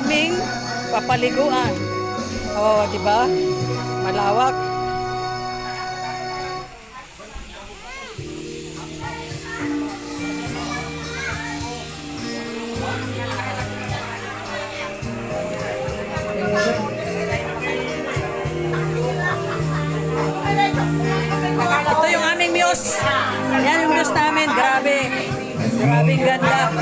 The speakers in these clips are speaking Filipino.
aming papaliguan. Oh, di ba? Malawak. Ito yung aming muse. Yan yung muse namin. Grabe. Grabing ganda.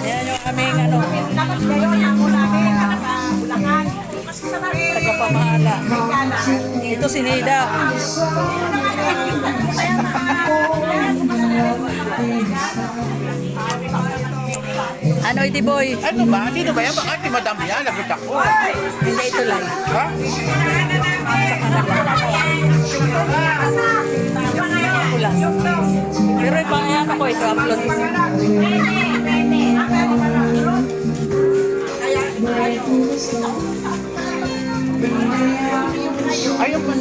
Yan yung aming ano. Tagapamahala. Ito si Nida. Ano iti boy? Ano ba? Sino ba yan? Baka si Madam yan. Lagot ako. Hindi ito lang. Ha? Ako lang. Pero ipangayan ako ito upload. Ayun pa.